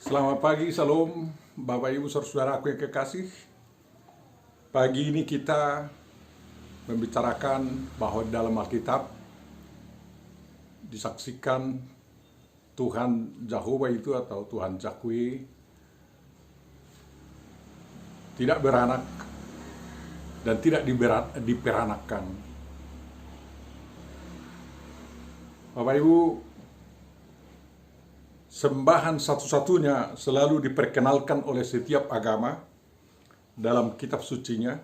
Selamat pagi, salam Bapak Ibu saudaraku yang kekasih. Pagi ini kita membicarakan bahwa dalam Alkitab disaksikan Tuhan Jehovah itu atau Tuhan Yahweh tidak beranak dan tidak diperanakkan. Bapak Ibu, sembahan satu-satunya selalu diperkenalkan oleh setiap agama dalam kitab sucinya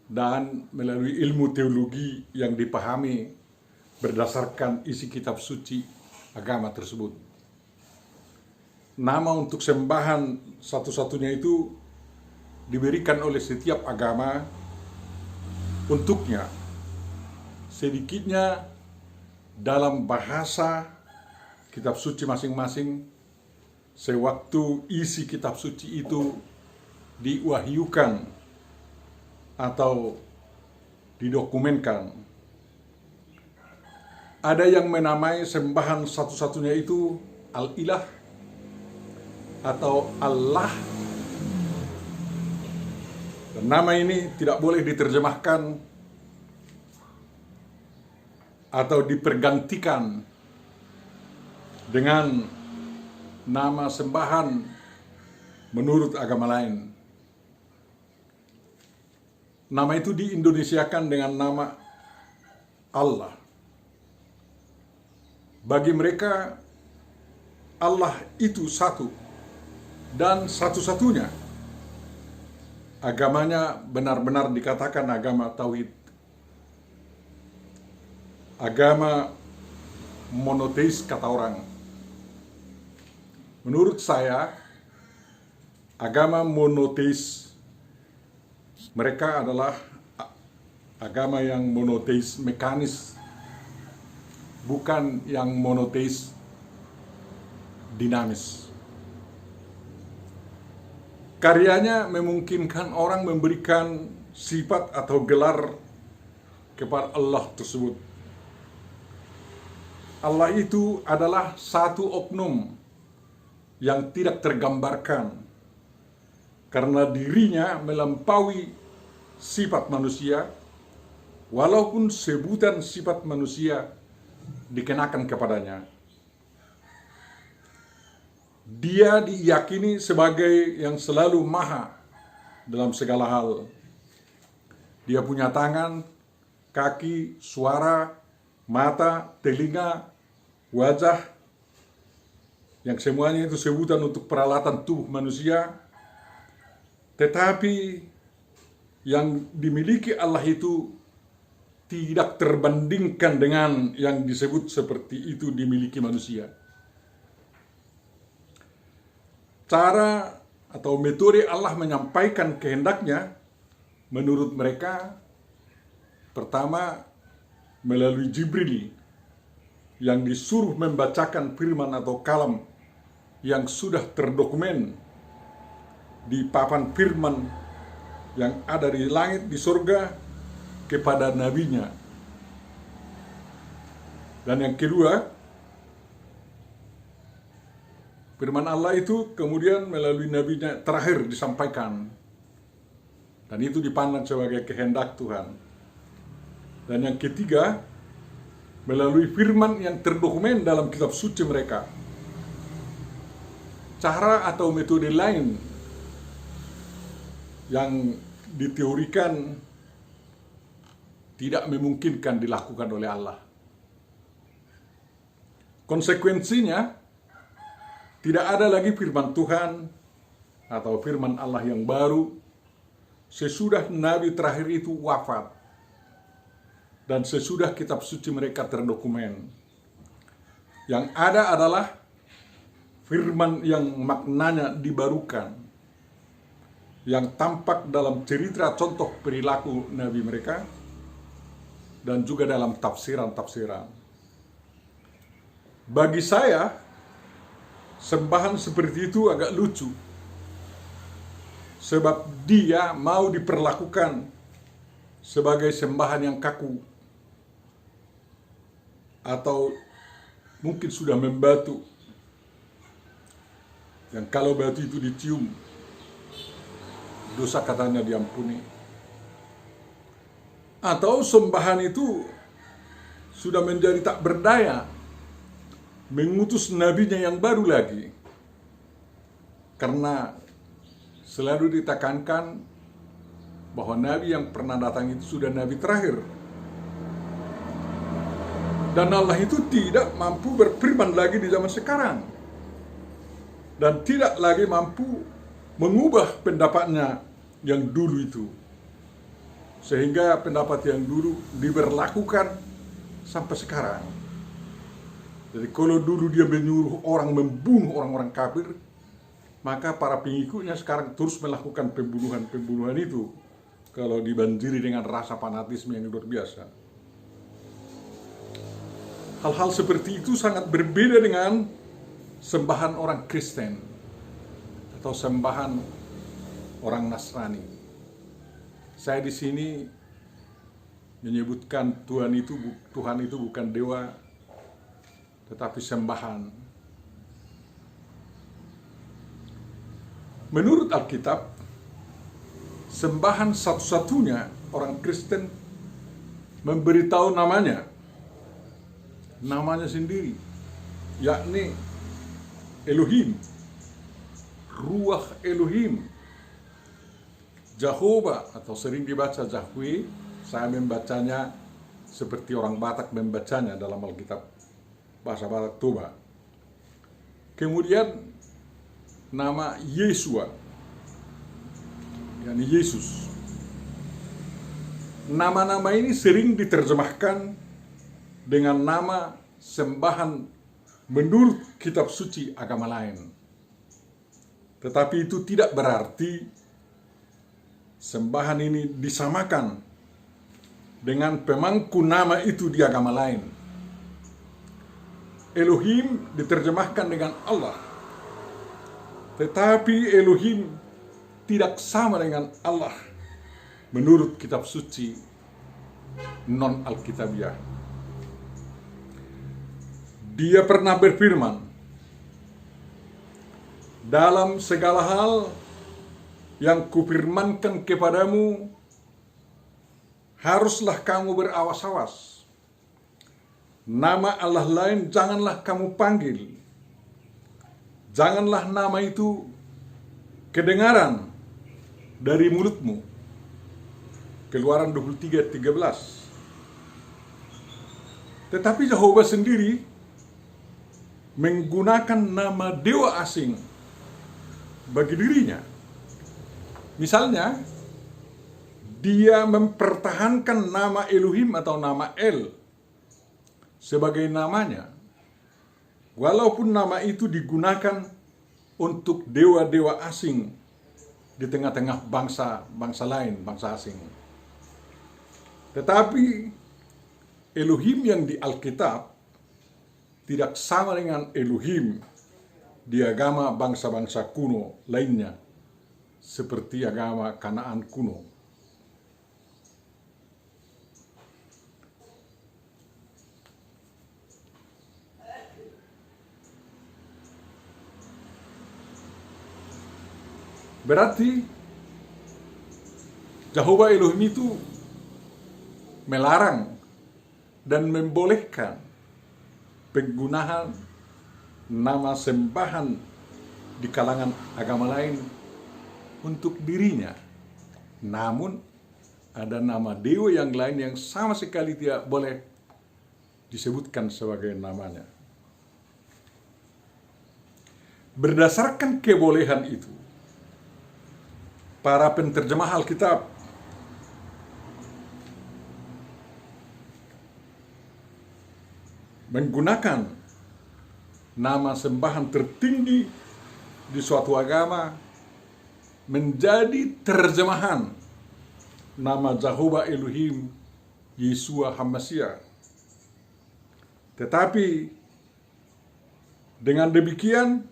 dan melalui ilmu teologi yang dipahami berdasarkan isi kitab suci agama tersebut. Nama untuk sembahan satu-satunya itu diberikan oleh setiap agama untuknya, sedikitnya dalam bahasa kitab suci masing-masing, sewaktu isi kitab suci itu diwahyukan atau didokumenkan. Ada yang menamai sembahan satu-satunya itu Al-Ilah atau Allah. Dan nama ini tidak boleh diterjemahkan atau dipergantikan dengan nama sembahan menurut agama lain. Nama itu diindonesiakan dengan nama Allah. Bagi mereka, Allah itu satu dan satu-satunya. Agamanya benar-benar dikatakan agama tauhid. Agama monoteis kata orang. Menurut saya, agama monoteis mereka adalah agama yang monoteis mekanis, bukan yang monoteis dinamis. Karyanya memungkinkan orang memberikan sifat atau gelar kepada Allah tersebut. Allah itu adalah satu oknum yang tidak tergambarkan karena dirinya melampaui sifat manusia, walaupun sebutan sifat manusia dikenakan kepadanya. Dia diyakini sebagai yang selalu maha dalam segala hal. Dia punya tangan, kaki, suara, mata, telinga, wajah, yang semuanya itu sebutan untuk peralatan tubuh manusia. Tetapi yang dimiliki Allah itu tidak terbandingkan dengan yang disebut seperti itu dimiliki manusia. Cara atau metode Allah menyampaikan kehendaknya menurut mereka, pertama melalui Jibril yang disuruh membacakan firman atau kalam yang sudah terdokumen di papan firman yang ada di langit, di surga, kepada nabinya. Dan yang kedua, firman Allah itu kemudian melalui nabinya terakhir disampaikan. Dan itu dipandang sebagai kehendak Tuhan. Dan yang ketiga, melalui firman yang terdokumen dalam kitab suci mereka. Cara atau metode lain yang diteorikan tidak memungkinkan dilakukan oleh Allah. Konsekuensinya, tidak ada lagi firman Tuhan atau firman Allah yang baru sesudah nabi terakhir itu wafat dan sesudah kitab suci mereka terdokumen. Yang ada adalah firman yang maknanya dibarukan, yang tampak dalam cerita contoh perilaku nabi mereka dan juga dalam tafsiran-tafsiran. Bagi saya, sembahan seperti itu agak lucu, sebab dia mau diperlakukan sebagai sembahan yang kaku atau mungkin sudah membatu. yang kalau batu itu dicium, dosa katanya diampuni. Atau sembahan itu sudah menjadi tak berdaya, mengutus nabinya yang baru lagi. Karena selalu ditekankan bahwa nabi yang pernah datang itu sudah nabi terakhir. Dan Allah itu tidak mampu berfirman lagi di zaman sekarang. Dan tidak lagi mampu mengubah pendapatnya yang dulu itu. Sehingga pendapat yang dulu diberlakukan sampai sekarang. Jadi kalau dulu dia menyuruh orang membunuh orang-orang kafir, maka para pengikutnya sekarang terus melakukan pembunuhan-pembunuhan itu. Kalau dibanjiri dengan rasa fanatisme yang luar biasa. Hal-hal seperti itu sangat berbeda dengan sembahan orang Kristen atau sembahan orang Nasrani. Saya di sini menyebutkan Tuhan itu bukan dewa, tetapi sembahan. Menurut Alkitab, sembahan satu-satunya orang Kristen memberitahu namanya sendiri, yakni Elohim, Ruach Elohim, Jehovah atau sering dibaca Yahweh. Saya membacanya seperti orang Batak membacanya dalam Alkitab bahasa Batak Toba. Kemudian nama Yesua, yakni Yesus. Nama-nama ini sering diterjemahkan dengan nama sembahan menurut kitab suci agama lain. Tetapi itu tidak berarti sembahan ini disamakan dengan pemangku nama itu di agama lain. Elohim diterjemahkan dengan Allah. Tetapi Elohim tidak sama dengan Allah menurut kitab suci non-Alkitabiah. Dia pernah berfirman, dalam segala hal yang kufirmankan kepadamu, haruslah kamu berawas-awas. Nama Allah lain janganlah kamu panggil. Janganlah nama itu kedengaran dari mulutmu. Keluaran 23:13. Tetapi Jehovah sendiri menggunakan nama dewa asing bagi dirinya. Misalnya, dia mempertahankan nama Elohim atau nama El sebagai namanya, walaupun nama itu digunakan untuk dewa-dewa asing di tengah-tengah bangsa lain, bangsa asing. Tetapi Elohim yang di Alkitab tidak sama dengan Elohim di agama bangsa-bangsa kuno lainnya, seperti agama Kanaan kuno. Berarti Jehovah Elohim itu melarang dan membolehkan penggunaan nama sembahan di kalangan agama lain untuk dirinya. Namun ada nama dewa yang lain yang sama sekali tidak boleh disebutkan sebagai namanya. Berdasarkan kebolehan itu, para penterjemah Alkitab menggunakan nama sembahan tertinggi di suatu agama menjadi terjemahan nama Jehovah Elohim Yesua HaMashiach. Tetapi dengan demikian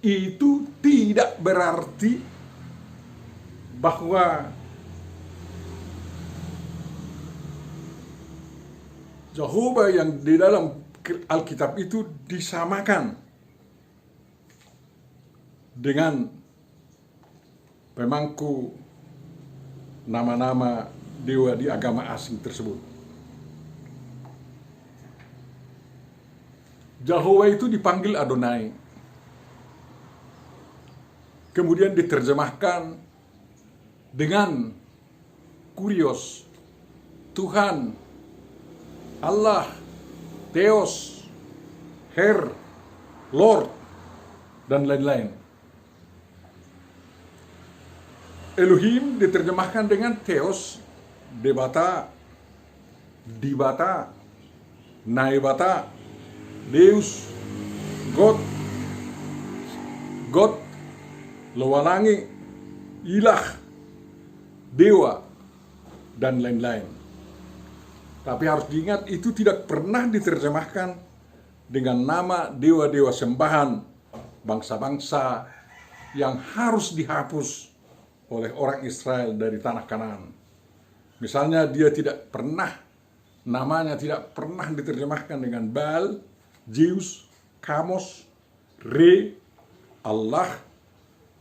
itu tidak berarti bahwa Jehovah yang di dalam Alkitab itu disamakan dengan pemangku nama-nama dewa di agama asing tersebut. Yahweh itu dipanggil Adonai. Kemudian diterjemahkan dengan Kurios, Tuhan, Allah, Theos, Her, Lord, dan lain-lain. Elohim diterjemahkan dengan Theos, Debata, Dibata, Naibata, Deus, God, Lewalangi, Ilah, Dewa, dan lain-lain. Tapi harus diingat, itu tidak pernah diterjemahkan dengan nama dewa-dewa sembahan bangsa-bangsa yang harus dihapus oleh orang Israel dari tanah Kanaan. Misalnya namanya tidak pernah diterjemahkan dengan Baal, Zeus, Kamos, Re, Allah,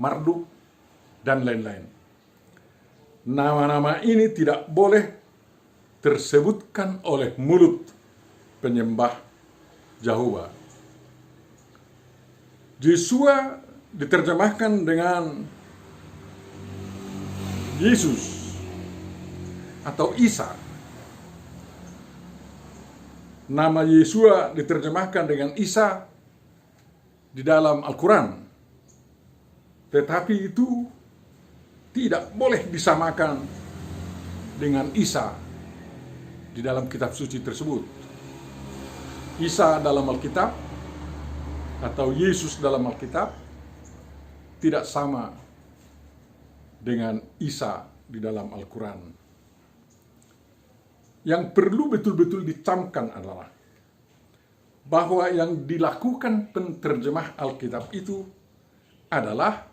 Marduk, dan lain-lain. Nama-nama ini tidak boleh tersebutkan oleh mulut penyembah Yahweh. Yesua diterjemahkan dengan Yesus atau Isa. Nama Yesua diterjemahkan dengan Isa di dalam Al-Quran. Tetapi itu tidak boleh disamakan dengan Isa di dalam kitab suci tersebut. Isa dalam Alkitab atau Yesus dalam Alkitab tidak sama dengan Isa di dalam Al-Quran. Yang perlu betul-betul dicamkan adalah bahwa yang dilakukan penterjemah Alkitab itu adalah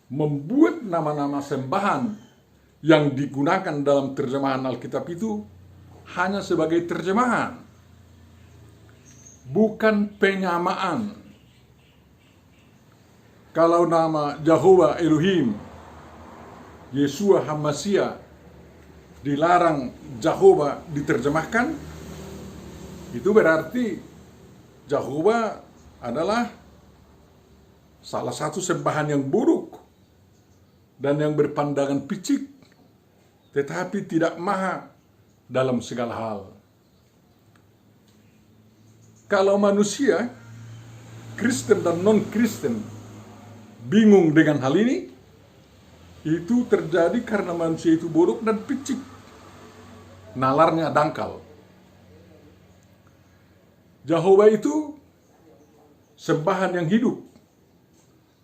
membuat nama-nama sembahan yang digunakan dalam terjemahan Alkitab itu hanya sebagai terjemahan, bukan penyamaan. Kalau nama Yahweh Elohim, Yesua Hamasia dilarang Yahweh diterjemahkan, itu berarti Yahweh adalah salah satu sembahan yang buruk dan yang berpandangan picik, tetapi tidak maha dalam segala hal. Kalau manusia, Kristen dan non-Kristen, bingung dengan hal ini, itu terjadi karena manusia itu bodoh dan picik. Nalarnya dangkal. Yahweh itu sembahan yang hidup,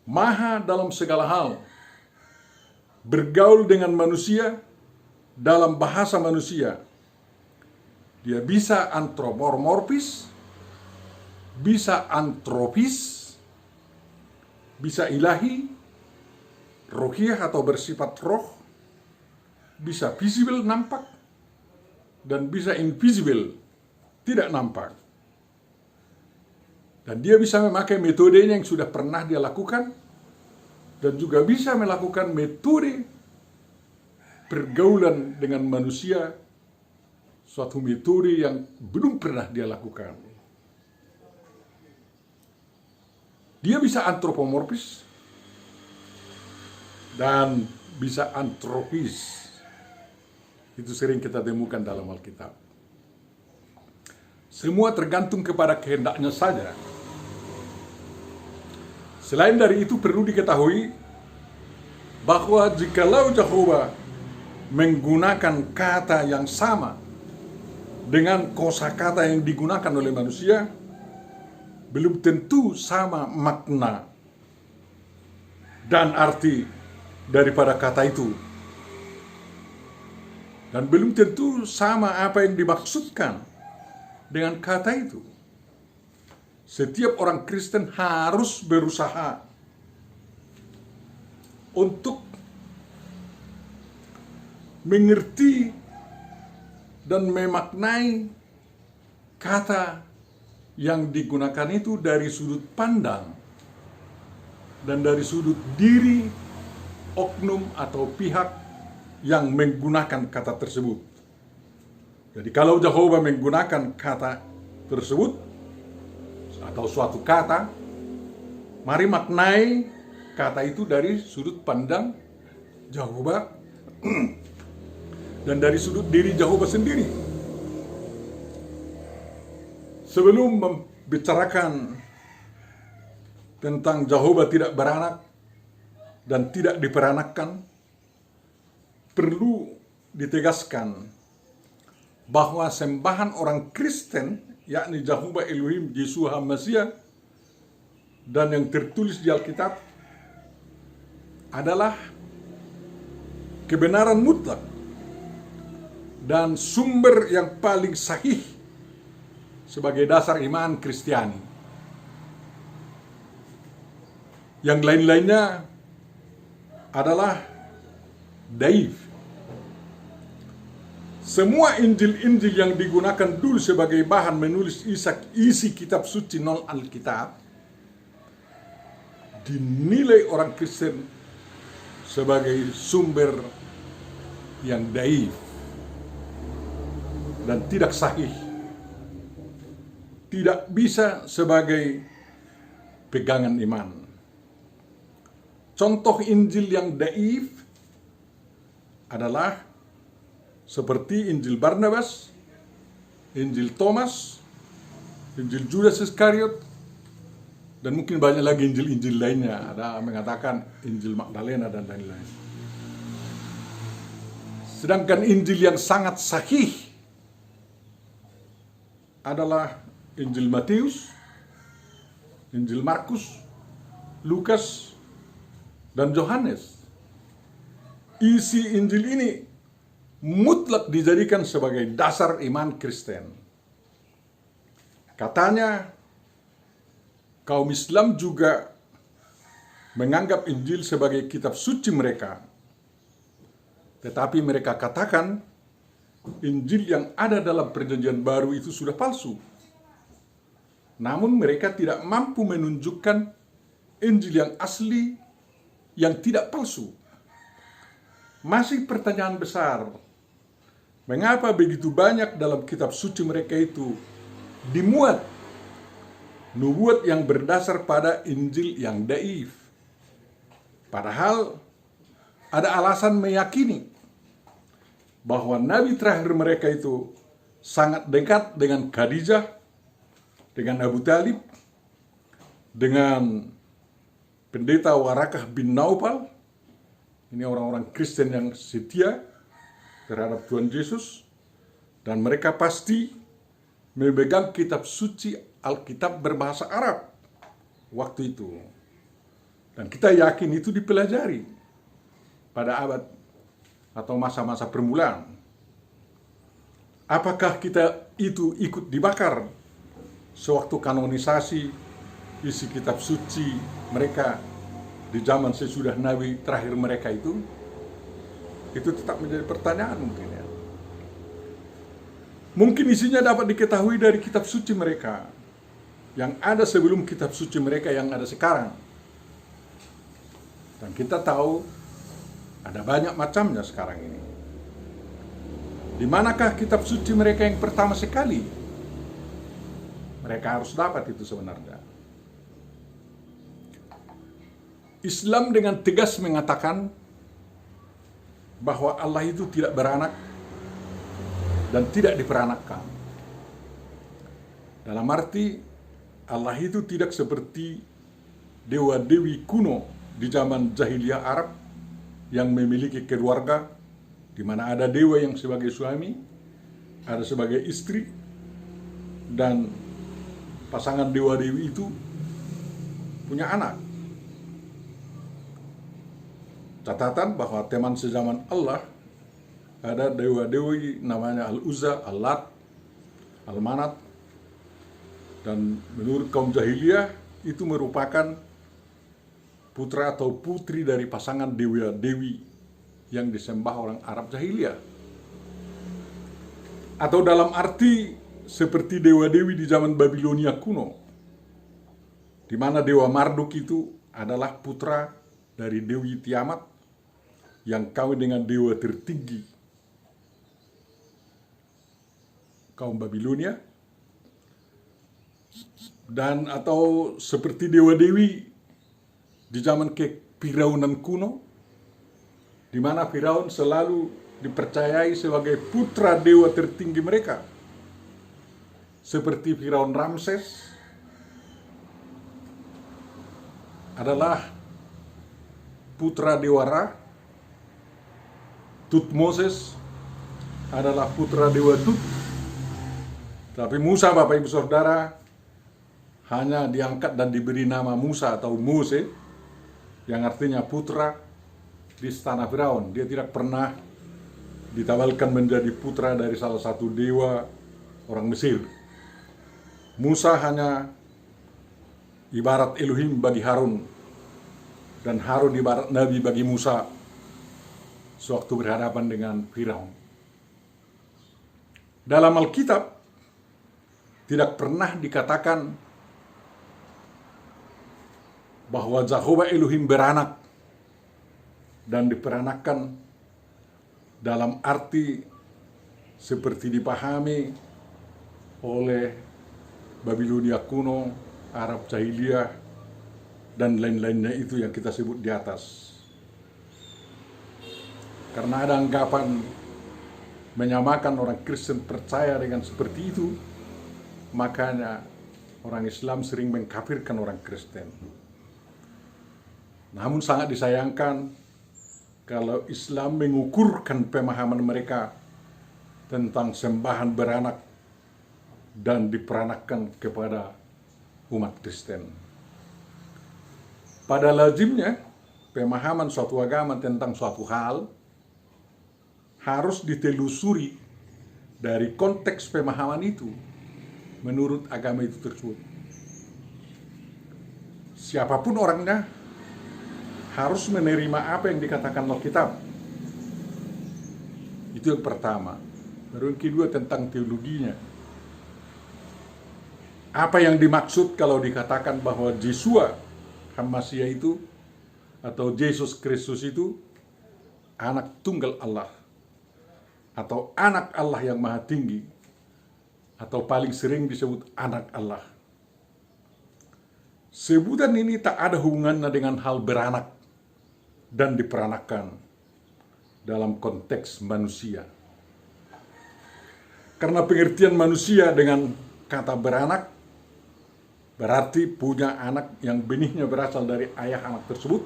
maha dalam segala hal, bergaul dengan manusia dalam bahasa manusia. Dia bisa antropomorfis, bisa antropis, bisa ilahi, rohiyah atau bersifat roh, bisa visible nampak, dan bisa invisible tidak nampak. Dan dia bisa memakai metodenya yang sudah pernah dia lakukan, dan juga bisa melakukan metode pergaulan dengan manusia, suatu metode yang belum pernah dia lakukan. Dia bisa antropomorfis dan bisa antropis. Itu sering kita temukan dalam Alkitab. Semua tergantung kepada kehendaknya saja. Selain dari itu perlu diketahui bahwa jikalau Yahweh menggunakan kata yang sama dengan kosakata yang digunakan oleh manusia, belum tentu sama makna dan arti daripada kata itu. Dan belum tentu sama apa yang dimaksudkan dengan kata itu. Setiap orang Kristen harus berusaha untuk mengerti dan memaknai kata yang digunakan itu dari sudut pandang dan dari sudut diri oknum atau pihak yang menggunakan kata tersebut. Jadi kalau Jehovah menggunakan kata tersebut atau suatu kata, mari maknai kata itu dari sudut pandang Jehovah dan dari sudut diri Jehovah sendiri. Sebelum membicarakan tentang Jehovah tidak beranak dan tidak diperanakkan, perlu ditegaskan bahwa sembahan orang Kristen, yakni Jehovah Elohim Yeshua HaMashiach, dan yang tertulis di Alkitab adalah kebenaran mutlak dan sumber yang paling sahih sebagai dasar iman Kristiani. Yang lain-lainnya adalah daif. Semua Injil-Injil yang digunakan dulu sebagai bahan menulis isi kitab suci non Alkitab dinilai orang Kristen sebagai sumber yang daif dan tidak sahih, tidak bisa sebagai pegangan iman. Contoh Injil yang daif adalah seperti Injil Barnabas, Injil Thomas, Injil Judas Iskariot, dan mungkin banyak lagi Injil-Injil lainnya. Ada mengatakan Injil Magdalena dan lain-lain. Sedangkan Injil yang sangat sahih adalah Injil Matius, Injil Markus, Lukas, dan Yohanes. Isi Injil ini mutlak dijadikan sebagai dasar iman Kristen. Katanya, kaum Islam juga menganggap Injil sebagai kitab suci mereka. Tetapi mereka katakan, Injil yang ada dalam Perjanjian Baru itu sudah palsu. Namun mereka tidak mampu menunjukkan Injil yang asli, yang tidak palsu. Masih pertanyaan besar, mengapa begitu banyak dalam kitab suci mereka itu dimuat nubuat yang berdasar pada Injil yang daif? Padahal ada alasan meyakini bahwa nabi terakhir mereka itu sangat dekat dengan Khadijah, dengan Abu Talib, dengan pendeta Warakah bin Naufal. Ini orang-orang Kristen yang setia terhadap Tuhan Yesus, dan mereka pasti memegang kitab suci Alkitab berbahasa Arab waktu itu. Dan kita yakin itu dipelajari pada abad atau masa-masa permulaan. Apakah kita itu ikut dibakar sewaktu kanonisasi isi kitab suci mereka di zaman sesudah nabi terakhir mereka itu? Itu tetap menjadi pertanyaan mungkin ya. Mungkin isinya dapat diketahui dari kitab suci mereka yang ada sebelum kitab suci mereka yang ada sekarang. Dan kita tahu ada banyak macamnya sekarang ini. Di manakah kitab suci mereka yang pertama sekali? Mereka harus dapat itu sebenarnya. Islam dengan tegas mengatakan bahwa Allah itu tidak beranak dan tidak diperanakkan. Dalam arti Allah itu tidak seperti dewa-dewi kuno di zaman jahiliyah Arab yang memiliki keluarga, di mana ada dewa yang sebagai suami, ada sebagai istri, dan pasangan dewa-dewi itu punya anak. Catatan bahwa teman sezaman Allah ada dewa-dewi namanya Al-Uzza, Al-Lat, Al-Manat, dan menurut kaum jahiliyah itu merupakan putra atau putri dari pasangan dewa-dewi yang disembah orang Arab jahiliyah. Atau dalam arti seperti dewa-dewi di zaman Babilonia kuno, di mana dewa Marduk itu adalah putra dari Dewi Tiamat yang kawin dengan dewa tertinggi kaum Babilonia, dan atau seperti dewa-dewi di zaman kefiraunan kuno, di mana Firaun selalu dipercayai sebagai putra dewa tertinggi mereka, seperti Firaun Ramses adalah putra dewa Ra, Tutmosis adalah putra dewa Tut. Tapi Musa, Bapak Ibu Saudara, hanya diangkat dan diberi nama Musa atau Mose, yang artinya putra di istana Firaun. Dia tidak pernah ditabalkan menjadi putra dari salah satu dewa orang Mesir. Musa hanya ibarat Elohim bagi Harun, dan Harun ibarat Nabi bagi Musa sewaktu berhadapan dengan Firaun. Dalam Alkitab tidak pernah dikatakan bahwa Jehovah Elohim beranak dan diperanakkan dalam arti seperti dipahami oleh Babilonia kuno, Arab Jahiliyah, dan lain-lainnya itu yang kita sebut di atas. Karena ada anggapan menyamakan orang Kristen percaya dengan seperti itu, makanya orang Islam sering mengkafirkan orang Kristen. Namun sangat disayangkan kalau Islam mengukurkan pemahaman mereka tentang sembahan beranak dan diperanakkan kepada umat Kristen. Pada lazimnya, pemahaman suatu agama tentang suatu hal harus ditelusuri dari konteks pemahaman itu menurut agama itu tersebut. Siapapun orangnya harus menerima apa yang dikatakan Alkitab. Itu yang pertama. Baru yang kedua tentang teologinya. Apa yang dimaksud kalau dikatakan bahwa Yesua Hamasiah itu atau Yesus Kristus itu anak tunggal Allah atau anak Allah yang maha tinggi, atau paling sering disebut anak Allah. Sebutan ini tak ada hubungannya dengan hal beranak dan diperanakkan dalam konteks manusia. Karena pengertian manusia dengan kata beranak berarti punya anak yang benihnya berasal dari ayah anak tersebut,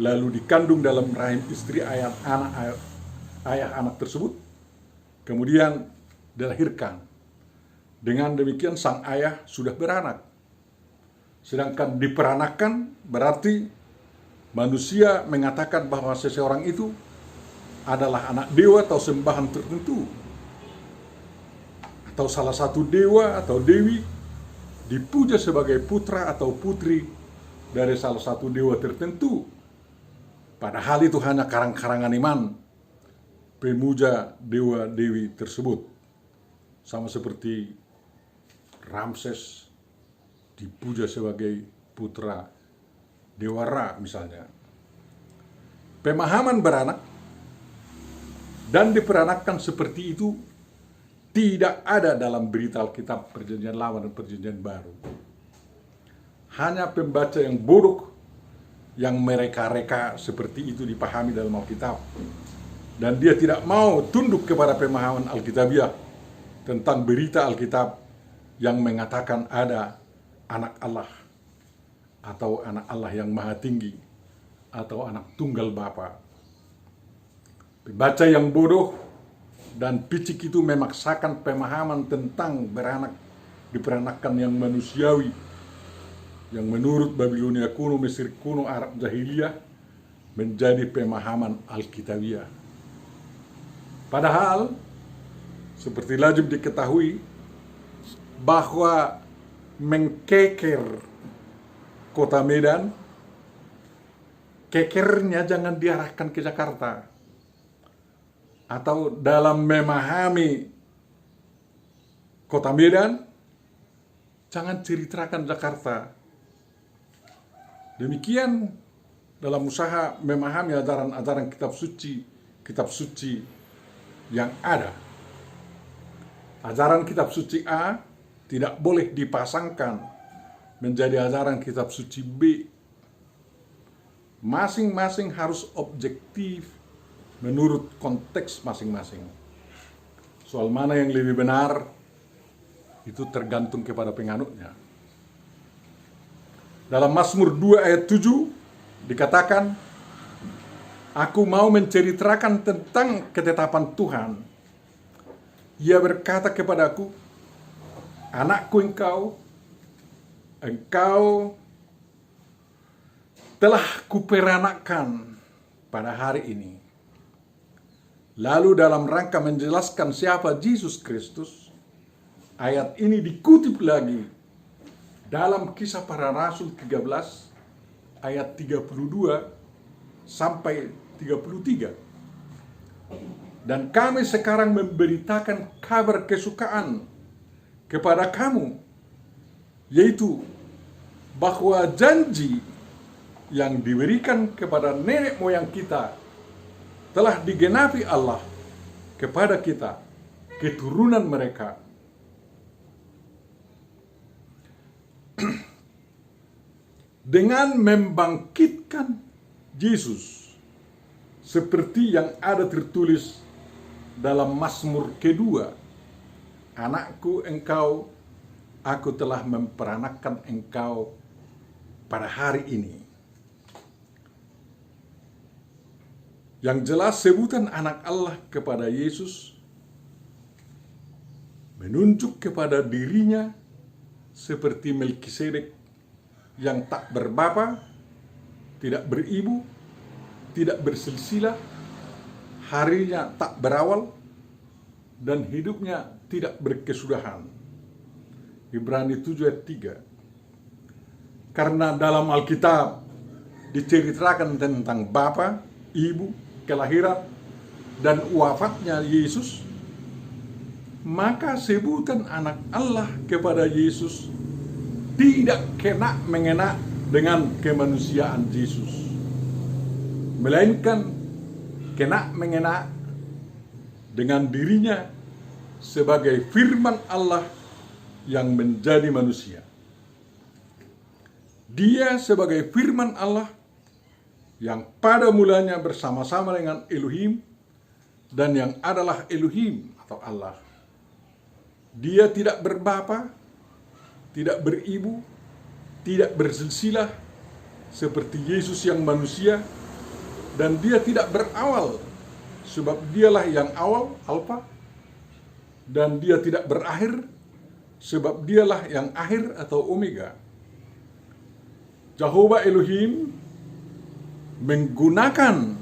lalu dikandung dalam rahim istri ayah anak tersebut, kemudian dilahirkan. Dengan demikian sang ayah sudah beranak. Sedangkan diperanakkan berarti manusia mengatakan bahwa seseorang itu adalah anak dewa atau sembahan tertentu, atau salah satu dewa atau dewi dipuja sebagai putra atau putri dari salah satu dewa tertentu. Padahal itu hanya karang-karangan iman pemuja dewa-dewi tersebut. Sama seperti Ramses dipuja sebagai putra dewa Ra misalnya. Pemahaman beranak dan diperanakkan seperti itu tidak ada dalam berita Alkitab Perjanjian Lama dan Perjanjian Baru. Hanya pembaca yang bodoh yang mereka-reka seperti itu dipahami dalam Alkitab. Dan dia tidak mau tunduk kepada pemahaman Alkitabiah tentang berita Alkitab yang mengatakan ada anak Allah, atau anak Allah yang maha tinggi, atau anak tunggal Bapa. Pembaca yang bodoh dan picik itu memaksakan pemahaman tentang beranak diperanakkan yang manusiawi, yang menurut Babilonia kuno, Mesir kuno, Arab Jahiliyah menjadi pemahaman Alkitabiah. Padahal seperti lazim diketahui bahwa mengkeker kota Medan, kekernya jangan diarahkan ke Jakarta. Atau dalam memahami kota Medan, jangan ceritakan Jakarta. Demikian dalam usaha memahami ajaran-ajaran kitab suci yang ada. Ajaran kitab suci A tidak boleh dipasangkan menjadi ajaran kitab suci B. Masing-masing harus objektif menurut konteks masing-masing. Soal mana yang lebih benar itu tergantung kepada penganutnya. Dalam Mazmur 2 ayat 7 dikatakan, "Aku mau menceritakan tentang ketetapan Tuhan. Ia berkata kepadaku, anakku engkau telah kuperanakkan pada hari ini." Lalu dalam rangka menjelaskan siapa Yesus Kristus, ayat ini dikutip lagi dalam Kisah Para Rasul 13 ayat 32 sampai 33. "Dan kami sekarang memberitakan kabar kesukaan kepada kamu, yaitu bahwa janji yang diberikan kepada nenek moyang kita telah digenapi Allah kepada kita, keturunan mereka. Dengan membangkitkan Yesus, seperti yang ada tertulis dalam Mazmur kedua, anakku aku telah memperanakkan engkau pada hari ini." Yang jelas sebutan anak Allah kepada Yesus menunjuk kepada dirinya seperti Melkisedek yang tak berbapa, tidak beribu, tidak bersilsilah, harinya tak berawal, dan hidupnya tidak berkesudahan. Ibrani 7 ayat 3. Karena dalam Alkitab diceritakan tentang bapa, ibu, kelahiran, dan wafatnya Yesus, maka sebutan anak Allah kepada Yesus tidak mengena dengan kemanusiaan Yesus, melainkan mengena dengan dirinya sebagai firman Allah yang menjadi manusia. Dia sebagai firman Allah yang pada mulanya bersama-sama dengan Elohim dan yang adalah Elohim atau Allah. Dia tidak berbapa, tidak beribu, tidak bersilsilah seperti Yesus yang manusia, dan dia tidak berawal sebab dialah yang awal, Alfa, dan dia tidak berakhir sebab dialah yang akhir atau Omega. Jehovah Elohim menggunakan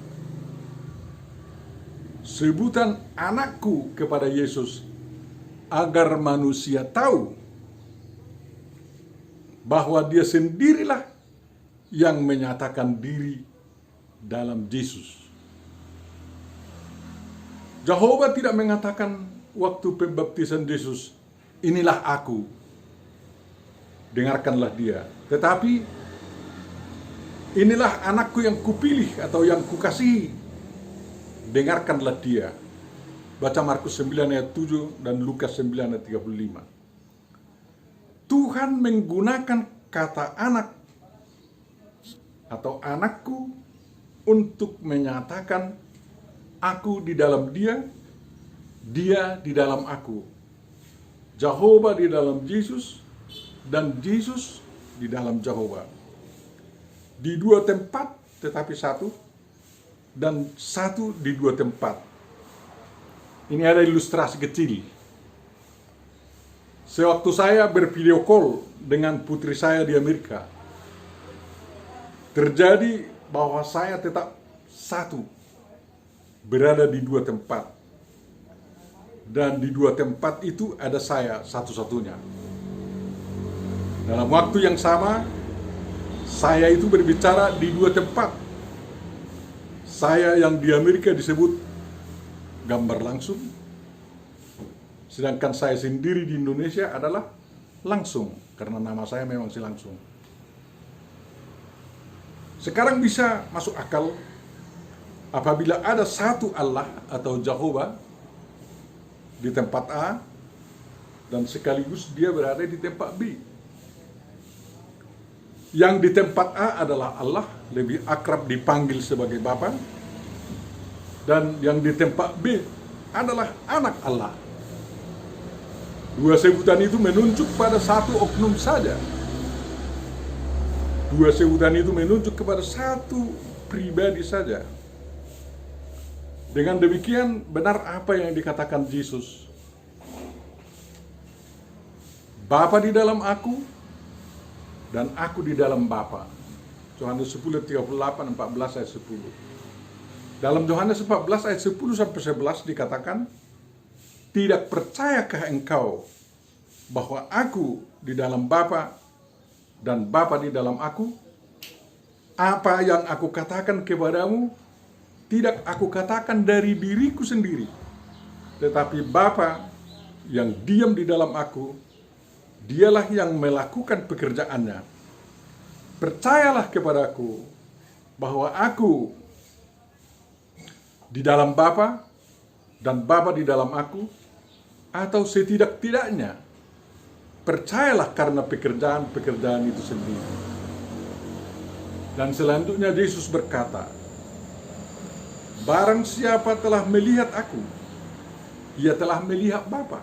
sebutan anakku kepada Yesus agar manusia tahu bahwa dia sendirilah yang menyatakan diri dalam Yesus. Jehovah tidak mengatakan waktu pembaptisan Yesus, "Inilah aku, dengarkanlah dia." Tetapi, "Inilah anakku yang kupilih atau yang kukasihi, dengarkanlah dia." Baca Markus 9 ayat 7 dan Lukas 9 ayat 35. Tuhan menggunakan kata anak atau anakku untuk menyatakan aku di dalam dia, dia di dalam aku. Jehovah di dalam Yesus dan Yesus di dalam Jehovah. Di dua tempat tetapi satu, dan satu di dua tempat. Ini ada ilustrasi kecil. Sewaktu saya bervideo call dengan putri saya di Amerika, terjadi bahwa saya tetap satu, berada di dua tempat. Dan di dua tempat itu ada saya satu-satunya. Dalam waktu yang sama, saya itu berbicara di dua tempat. Saya yang di Amerika disebut gambar langsung, sedangkan saya sendiri di Indonesia adalah langsung, karena nama saya memang si langsung. Sekarang bisa masuk akal apabila ada satu Allah atau Jehovah di tempat A dan sekaligus dia berada di tempat B. Yang di tempat A adalah Allah, lebih akrab dipanggil sebagai Bapa, dan yang di tempat B adalah anak Allah. Dua sebutan itu menunjuk pada satu oknum saja. Dua sebutan itu menunjuk kepada satu pribadi saja. Dengan demikian benar apa yang dikatakan Yesus. Bapa di dalam aku dan aku di dalam Bapa. Yohanes 10:38-14 ayat 10. Dalam Yohanes 14 ayat 10 sampai 11 dikatakan, tidak percayakah engkau bahwa aku di dalam Bapa dan Bapa di dalam aku? Apa yang aku katakan kepadamu tidak aku katakan dari diriku sendiri, tetapi Bapa yang diam di dalam aku, dialah yang melakukan pekerjaannya. Percayalah kepadaku bahwa aku di dalam Bapa dan Bapa di dalam aku, atau setidak-tidaknya percayalah karena pekerjaan-pekerjaan itu sendiri. Dan selanjutnya Yesus berkata, barang siapa telah melihat aku, ia telah melihat Bapa.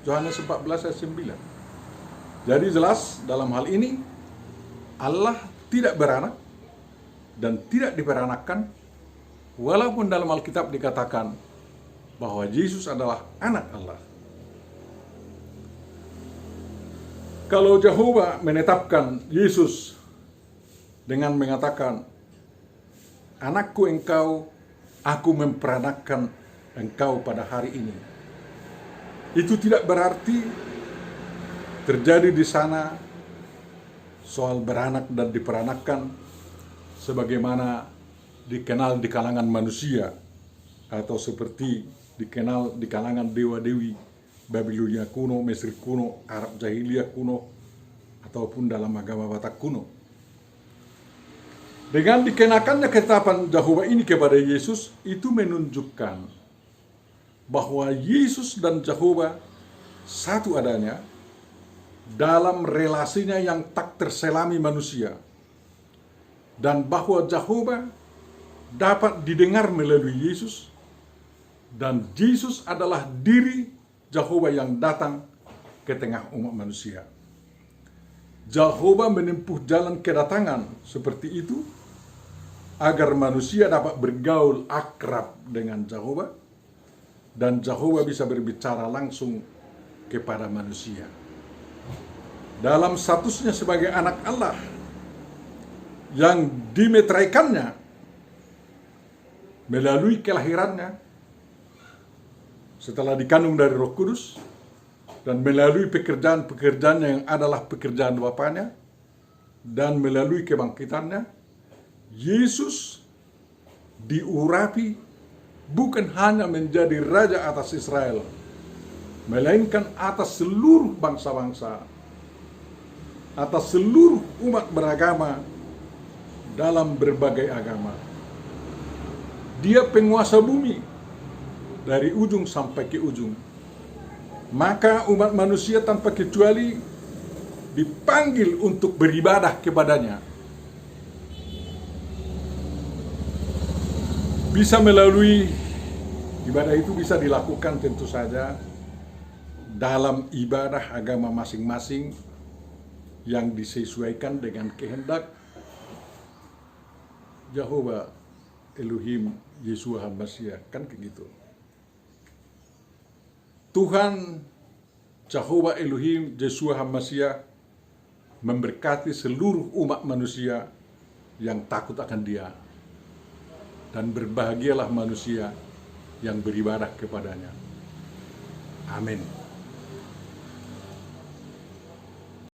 Yohanes 14 ayat 9. Jadi jelas dalam hal ini Allah tidak beranak dan tidak diperanakkan, walaupun dalam Alkitab dikatakan bahwa Yesus adalah anak Allah. Kalau Jehovah menetapkan Yesus dengan mengatakan, anakku engkau, aku memperanakkan engkau pada hari ini, itu tidak berarti terjadi di sana soal beranak dan diperanakkan sebagaimana dikenal di kalangan manusia atau seperti dikenal di kalangan dewa-dewi Babilonia kuno, Mesir kuno, Arab Jahiliyah kuno, ataupun dalam agama Batak kuno. Dengan dikenakannya ketetapan Jehovah ini kepada Yesus, itu menunjukkan bahwa Yesus dan Jehovah satu adanya dalam relasinya yang tak terselami manusia, dan bahwa Jehovah dapat didengar melalui Yesus, dan Yesus adalah diri Jehovah yang datang ke tengah umat manusia. Jehovah menempuh jalan kedatangan seperti itu agar manusia dapat bergaul akrab dengan Jehovah, dan Jehovah bisa berbicara langsung kepada manusia. Dalam statusnya sebagai anak Allah yang dimeteraikannya melalui kelahirannya setelah dikandung dari Roh Kudus, dan melalui pekerjaan-pekerjaannya yang adalah pekerjaan Bapanya, dan melalui kebangkitannya, Yesus diurapi bukan hanya menjadi Raja atas Israel, melainkan atas seluruh bangsa-bangsa, atas seluruh umat beragama dalam berbagai agama. Dia penguasa bumi dari ujung sampai ke ujung. Maka umat manusia tanpa kecuali dipanggil untuk beribadah kepadanya. Bisa melalui ibadah itu bisa dilakukan tentu saja dalam ibadah agama masing-masing yang disesuaikan dengan kehendak Jehovah Elohim Yeshua HaMashiach, kan begitu. Tuhan Jehovah Elohim Yeshua HaMashiach memberkati seluruh umat manusia yang takut akan Dia, dan berbahagialah manusia yang beribadah kepadanya. Amin.